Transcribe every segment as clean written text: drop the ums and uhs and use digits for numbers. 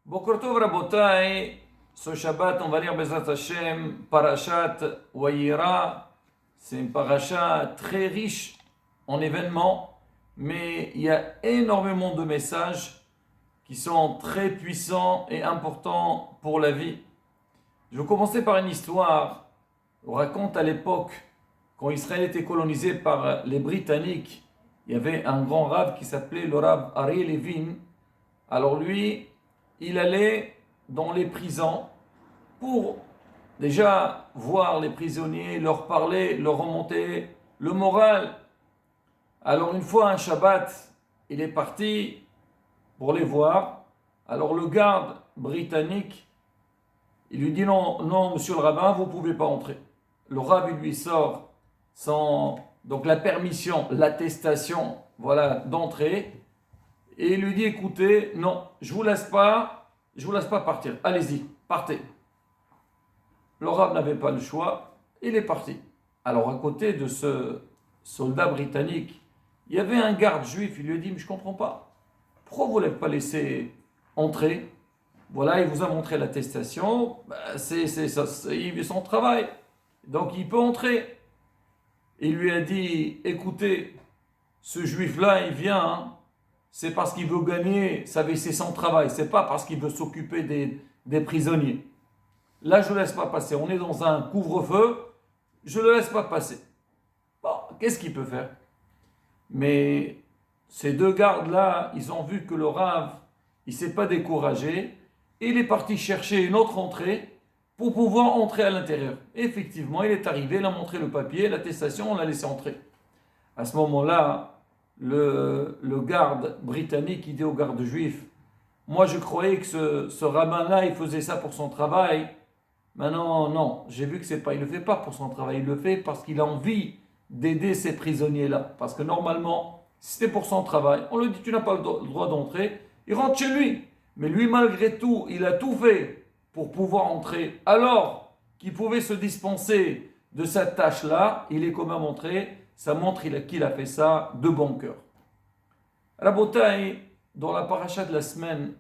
Boker Tov Rabotai, ce Shabbat, on va lire Bezrat Hashem, Parashat Wayira. C'est une paracha très riche en événements, mais il y a énormément de messages qui sont très puissants et importants pour la vie. Je vais commencer par une histoire. On raconte à l'époque, quand Israël était colonisé par les Britanniques, il y avait un grand rave qui s'appelait le rave Ari Levin. Alors lui, il allait dans les prisons pour déjà voir les prisonniers, leur parler, leur remonter le moral. Alors une fois un Shabbat, il est parti pour les voir. Alors le garde britannique, il lui dit non, non, monsieur le rabbin, vous ne pouvez pas entrer. Le rabbin lui sort donc la permission, l'attestation, voilà, d'entrer. Et il lui dit, écoutez, non, je vous laisse pas partir. Allez-y, partez. Le rabbin n'avait pas le choix, il est parti. Alors à côté de ce soldat britannique, il y avait un garde juif, il lui a dit, mais je ne comprends pas. Pourquoi vous ne l'avez pas laissé entrer? Voilà, il vous a montré l'attestation, c'est son travail. Donc il peut entrer. Il lui a dit, écoutez, ce juif-là, il vient, c'est parce qu'il veut gagner, c'est son travail, c'est pas parce qu'il veut s'occuper des prisonniers. Là, je ne le laisse pas passer. On est dans un couvre-feu, je ne le laisse pas passer. Bon, qu'est-ce qu'il peut faire? Mais ces deux gardes-là, ils ont vu que le rave, il ne s'est pas découragé, et il est parti chercher une autre entrée pour pouvoir entrer à l'intérieur. Et effectivement, il est arrivé, il a montré le papier, l'attestation, on l'a laissé entrer. À ce moment-là, le garde britannique, il dit au garde juif, moi je croyais que ce rabbin-là, il faisait ça pour son travail. Maintenant, non, j'ai vu que il ne le fait pas pour son travail, il le fait parce qu'il a envie d'aider ces prisonniers-là. Parce que normalement, si c'était pour son travail, on lui dit, tu n'as pas le droit d'entrer, il rentre chez lui. Mais lui, malgré tout, il a tout fait pour pouvoir entrer, alors qu'il pouvait se dispenser de cette tâche-là, il est quand même entré. Ça montre qu'il a fait ça de bon cœur. Rabotai, dans la paracha de la semaine,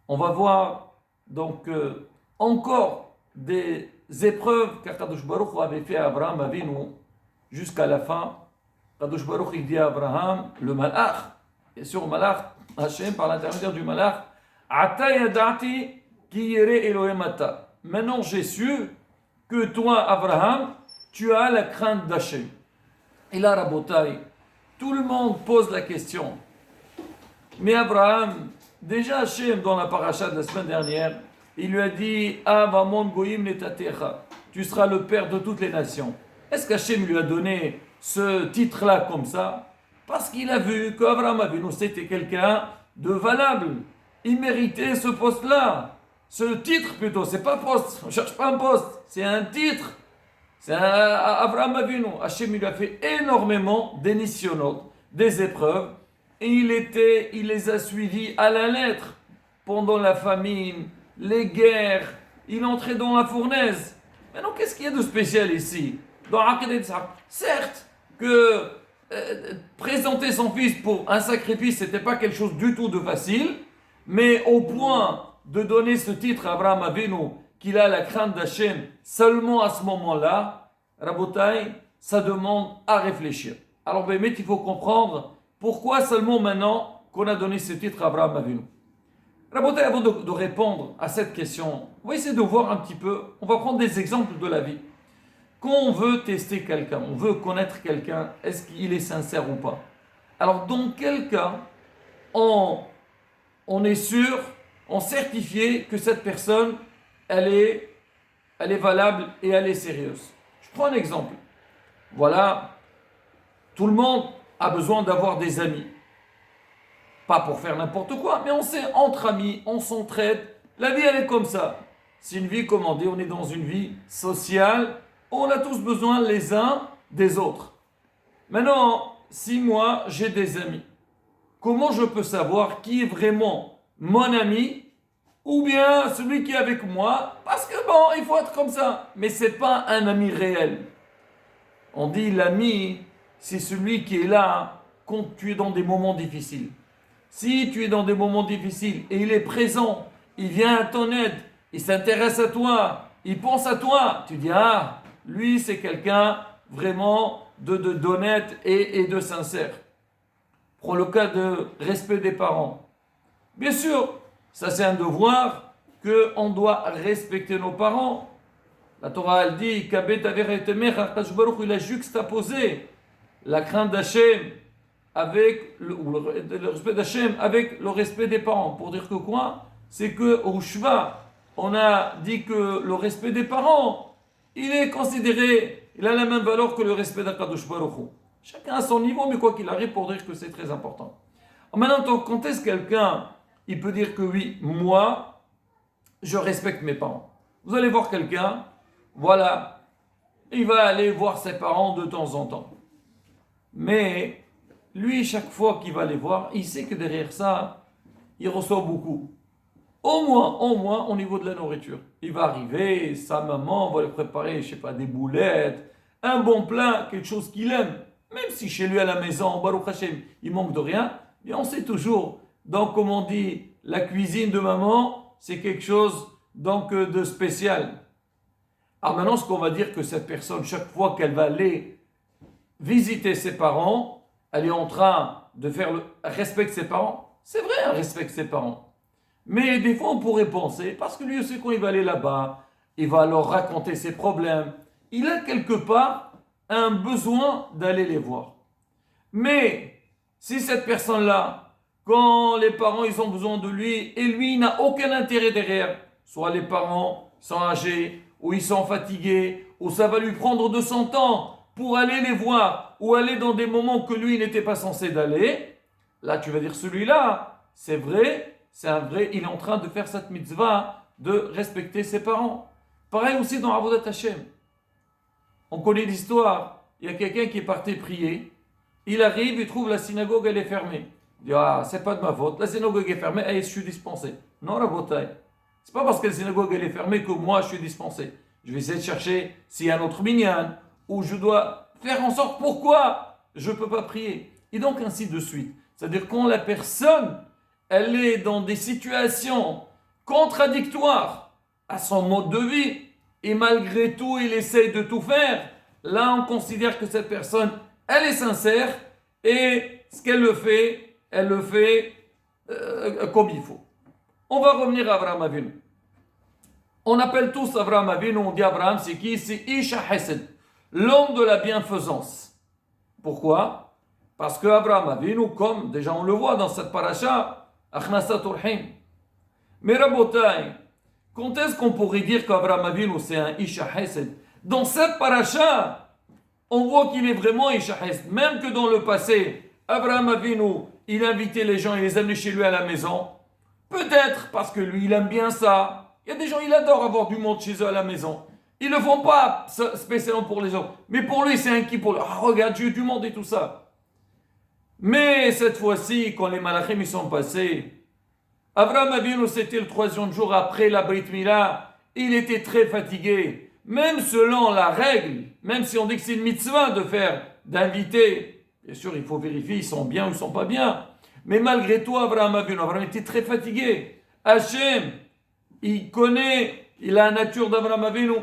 on va voir donc encore des épreuves qu'Akadosh Baruch avait fait à Abraham Avinu jusqu'à la fin. Akadosh Baruch il dit à Abraham, le malach, et sur le malach, Hachem par l'intermédiaire du malach, Ata yadati ki yere Elohim ata. Maintenant j'ai su que toi, Abraham, tu as la crainte d'Hachem. Et là, Rabotai, tout le monde pose la question. Mais Abraham, déjà Hachem, dans la paracha de la semaine dernière, il lui a dit, Avamon goyim netatecha, tu seras le père de toutes les nations. Est-ce qu'Hachem lui a donné ce titre-là comme ça? Parce qu'il a vu qu'Abraham Avinu, c'était quelqu'un de valable. Il méritait ce poste-là. Ce titre plutôt, c'est pas poste, on ne cherche pas un poste, c'est un titre. C'est Abraham Avinu. Hachem lui a fait énormément d'énissionot, des épreuves, et il les a suivis à la lettre pendant la famine, les guerres. Il entrait dans la fournaise. Maintenant, qu'est-ce qu'il y a de spécial ici? Dans Akedah Yitzhak, certes que présenter son fils pour un sacrifice, c'était pas quelque chose du tout de facile, mais au point de donner ce titre à Abraham Avinu, qu'il a la crainte d'Hachem seulement à ce moment-là, Rabotai, ça demande à réfléchir. Alors, Bémet, il faut comprendre pourquoi seulement maintenant qu'on a donné ce titre à Abraham Avinu. Rabotai, avant de répondre à cette question, on va essayer de voir un petit peu, on va prendre des exemples de la vie. Quand on veut tester quelqu'un, on veut connaître quelqu'un, est-ce qu'il est sincère ou pas? Alors, dans quel cas on est sûr, on certifie que cette personne, elle est valable et elle est sérieuse. Je prends un exemple. Voilà, tout le monde a besoin d'avoir des amis. Pas pour faire n'importe quoi, mais on sait, entre amis, on s'entraide. La vie, elle est comme ça. C'est une vie, comme on dit, on est dans une vie sociale. On a tous besoin les uns des autres. Maintenant, si moi, j'ai des amis, comment je peux savoir qui est vraiment mon ami ou bien celui qui est avec moi? Parce que bon, il faut être comme ça. Mais ce n'est pas un ami réel. On dit l'ami, c'est celui qui est là quand tu es dans des moments difficiles. Si tu es dans des moments difficiles et il est présent il vient à ton aide, il s'intéresse à toi, il pense à toi. Tu dis, ah, lui c'est quelqu'un vraiment d'honnête et de sincère. Prends le cas de respect des parents. Bien sûr, ça c'est un devoir qu'on doit respecter nos parents. La Torah elle dit, il a juxtaposé la crainte d'Hachem avec le respect d'Hachem avec le respect des parents. Pour dire que quoi? C'est que au Shva, on a dit que le respect des parents, il est considéré, il a la même valeur que le respect d'Akadosh Baruch Hu. Chacun à son niveau, mais quoi qu'il arrive, pour dire que c'est très important. Maintenant, quand est-ce quelqu'un, il peut dire que oui, moi, je respecte mes parents. Vous allez voir quelqu'un, voilà, il va aller voir ses parents de temps en temps. Mais lui, chaque fois qu'il va les voir, il sait que derrière ça, il reçoit beaucoup. Au moins, au niveau de la nourriture. Il va arriver, sa maman va lui préparer, je sais pas, des boulettes, un bon plat, quelque chose qu'il aime. Même si chez lui à la maison, Baruch Hashem, il manque de rien, mais on sait toujours. Donc, comme on dit, la cuisine de maman, c'est quelque chose donc de spécial. Alors maintenant, ce qu'on va dire que cette personne, chaque fois qu'elle va aller visiter ses parents, elle est en train de faire le respect de ses parents. C'est vrai, elle respecte ses parents. Mais des fois, on pourrait penser, parce que lui aussi, quand il va aller là-bas, il va leur raconter ses problèmes. Il a quelque part un besoin d'aller les voir. Mais si cette personne-là, quand les parents ils ont besoin de lui, et lui il n'a aucun intérêt derrière, soit les parents sont âgés, ou ils sont fatigués, ou ça va lui prendre de son temps pour aller les voir, ou aller dans des moments que lui n'était pas censé d'aller, là tu vas dire celui-là, c'est vrai, il est en train de faire cette mitzvah de respecter ses parents. Pareil aussi dans Avodat Hashem. On connaît l'histoire, il y a quelqu'un qui est parti prier, il arrive, il trouve la synagogue, elle est fermée. Il dit, ah, c'est pas de ma faute, la synagogue est fermée, et je suis dispensé. Non, Rabotai, c'est pas parce que la synagogue elle est fermée que moi je suis dispensé. Je vais essayer de chercher s'il y a un autre minyan, ou je dois faire en sorte pourquoi je ne peux pas prier. Et donc ainsi de suite. C'est-à-dire quand la personne, elle est dans des situations contradictoires à son mode de vie, et malgré tout, il essaye de tout faire, là on considère que cette personne, elle est sincère, et ce qu'elle le fait, elle le fait comme il faut. On va revenir à Abraham Avinu. On appelle tous Abraham Avinu, on dit Abraham, c'est qui? C'est Isha Hesed, l'homme de la bienfaisance. Pourquoi? Parce que Abraham Avinu, comme déjà on le voit dans cette paracha, Achnasat Urhim. Mais Rabotai, quand est-ce qu'on pourrait dire qu'Abraham Avinu c'est un Isha Hesed? Dans cette paracha, on voit qu'il est vraiment Isha Hesed. Même que dans le passé, Abraham Avinu, il invitait les gens, il les amenait chez lui à la maison. Peut-être parce que lui, il aime bien ça. Il y a des gens, il adore avoir du monde chez eux à la maison. Ils ne le font pas spécialement pour les autres. Mais pour lui, c'est un qui pour lui. Ah, regarde, j'ai du monde et tout ça. Mais cette fois-ci, quand les malachim ils sont passés, Abraham Avinu, c'était le 3e jour après la Brit Mila. Il était très fatigué. Même selon la règle, même si on dit que c'est une mitzvah de faire, d'inviter, bien sûr, il faut vérifier, ils sont bien ou ils ne sont pas bien. Mais malgré tout, Abraham était très fatigué. Hachem, il connaît, il a la nature d'Abraham Avinu.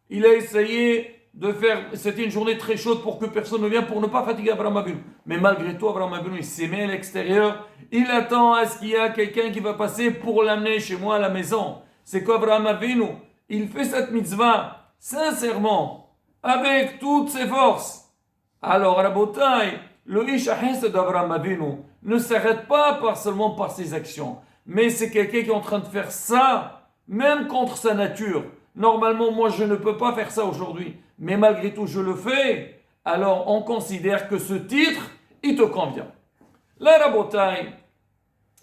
Il a essayé de faire, c'était une journée très chaude pour que personne ne vienne, pour ne pas fatiguer Abraham Avinu. Mais malgré tout, Abraham Avinu, il s'est mis à l'extérieur. Il attend à ce qu'il y ait quelqu'un qui va passer pour l'amener chez moi à la maison. C'est qu'Abraham Avinu, il fait cette mitzvah sincèrement, avec toutes ses forces. Alors, Rabotai, le Isha Hesed d'Abraham Avinu ne s'arrête pas seulement par ses actions, mais c'est quelqu'un qui est en train de faire ça, même contre sa nature. Normalement, moi, je ne peux pas faire ça aujourd'hui, mais malgré tout, je le fais. Alors, on considère que ce titre, il te convient. Là, Rabotai,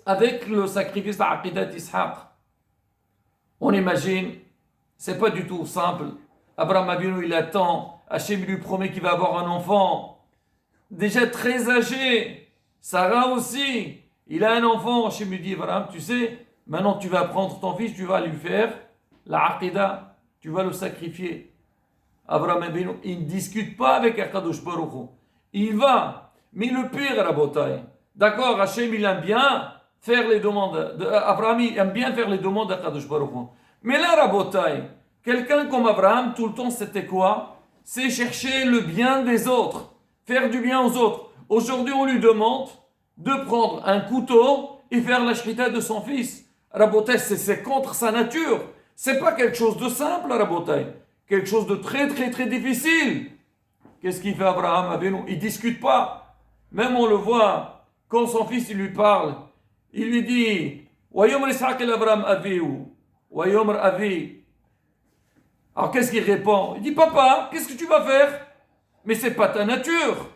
avec le sacrifice d'Aqidat Ishaq, on imagine, c'est pas du tout simple. Abraham Avinu, il attend, Hachem lui promet qu'il va avoir un enfant, déjà très âgé. Sarah aussi, il a un enfant. Hachem lui dit, Abraham, tu sais, maintenant tu vas prendre ton fils, tu vas lui faire la Aqidah, tu vas le sacrifier. Abraham Avinu, il ne discute pas avec Akadosh Baruch Hu. Il va. Mais le pire, Rabotai, d'accord, Hachem il aime bien faire les demandes. Abraham aime bien faire les demandes à Kadosh Baruch Hu. Mais là, Rabotai, quelqu'un comme Abraham, tout le temps, c'était quoi? C'est chercher le bien des autres, faire du bien aux autres. Aujourd'hui, on lui demande de prendre un couteau et faire la shrita de son fils. Rabotai, c'est contre sa nature. C'est pas quelque chose de simple, Rabotai. Quelque chose de très, très, très difficile. Qu'est-ce qu'il fait Abraham avec nous? Il discute pas. Même on le voit, quand son fils il lui parle, il lui dit Wayomer Isaac el Abraham Avihu. Wayomer Avi. Alors qu'est-ce qu'il répond? Il dit Papa, qu'est-ce que tu vas faire? Mais c'est pas ta nature.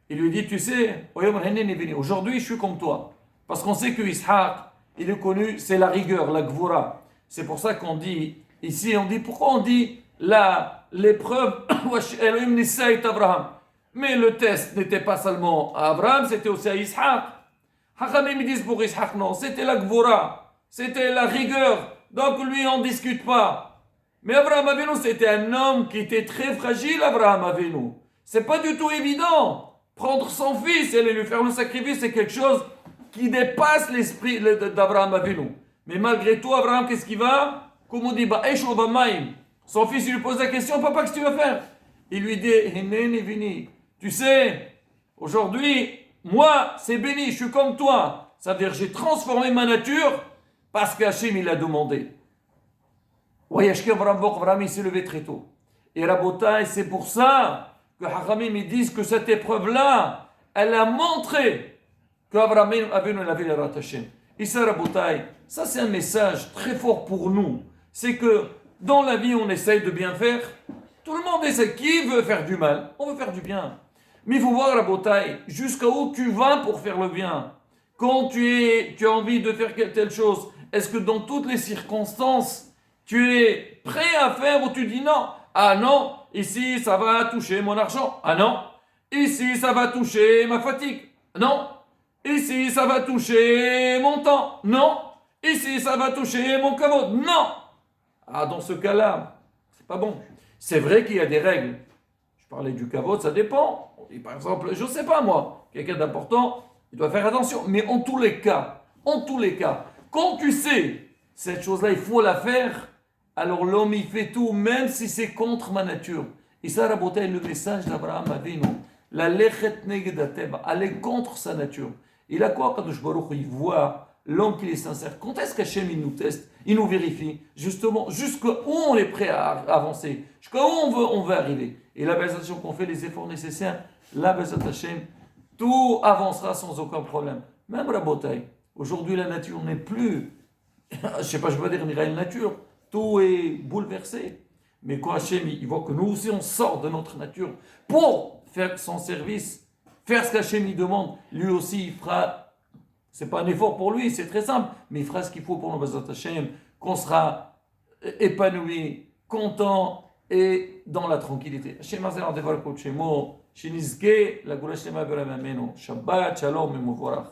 Il lui dit Tu sais, aujourd'hui je suis comme toi. Parce qu'on sait que Isaac, il est connu, c'est la rigueur, la gvura. C'est pour ça qu'on dit, ici on dit, pourquoi on dit l'épreuve, Elohim Nissa Abraham. Mais le test n'était pas seulement à Abraham, c'était aussi à Isaac. Hachamim disent pour Isaac, non, c'était la gvura, c'était la rigueur. Donc lui, on ne discute pas. Mais Abraham Avinu, c'était un homme qui était très fragile, Abraham Avinu. C'est pas du tout évident. Prendre son fils et aller lui faire le sacrifice, c'est quelque chose qui dépasse l'esprit d'Abraham Avinu. Mais malgré tout, Abraham, qu'est-ce qu'il va? Comme on dit, son fils, il lui pose la question, papa, qu'est-ce que tu vas faire? Il lui dit, tu sais, aujourd'hui, moi, c'est béni, je suis comme toi. Ça veut dire, j'ai transformé ma nature parce qu'Hachem, il a demandé. Abraham, il s'est levé très tôt. Et Rabotai, c'est pour ça que Hachamim, ils disent que cette épreuve-là, elle a montré qu'Abraham avait une vie de Hachem. Et ça, Rabotai, ça c'est un message très fort pour nous. C'est que dans la vie, on essaye de bien faire. Tout le monde essaie. Qui veut faire du mal? On veut faire du bien. Mais il faut voir, Rabotai, jusqu'à où tu vas pour faire le bien. Quand tu as envie de faire telle chose, est-ce que dans toutes les circonstances, tu es prêt à faire ou tu dis non? Ah non, ici ça va toucher mon argent. Ah non, ici ça va toucher ma fatigue. Non, ici ça va toucher mon temps. Non, ici ça va toucher mon kavod. Non. Ah, dans ce cas-là, c'est pas bon. C'est vrai qu'il y a des règles. Je parlais du kavod, ça dépend. Par exemple, je sais pas moi, quelqu'un d'important, il doit faire attention. Mais en tous les cas, quand tu sais cette chose-là, il faut la faire. Alors l'homme, il fait tout, même si c'est contre ma nature. Et ça, Rabotai, le message d'Abraham Avinu. La lechet neged, aller contre sa nature. Et là, quoi, Kadosh Baruch Hu, il voit l'homme qui est sincère. Quand est-ce qu'Hachem, il nous teste, il nous vérifie, justement, jusqu'où on est prêt à avancer, jusqu'à où on veut arriver. Et la Bezat Hashem, qu'on fait les efforts nécessaires, la Bezat Hashem, tout avancera sans aucun problème. Même Rabotai, aujourd'hui, la nature n'est plus, je sais pas, je veux dire, une nature. Tout est bouleversé. Mais quand Hachem, il voit que nous aussi, on sort de notre nature pour faire son service, faire ce qu'Hachem il demande, lui aussi, il fera, c'est pas un effort pour lui, c'est très simple, mais il fera ce qu'il faut pour nous, Bezat Hachem, qu'on sera épanoui, content et dans la tranquillité. Hachem Azel Ardeval Kochemo, Shinizke, la Goula Shlema Beramameno, Shabbat, Shalom et Muvorach.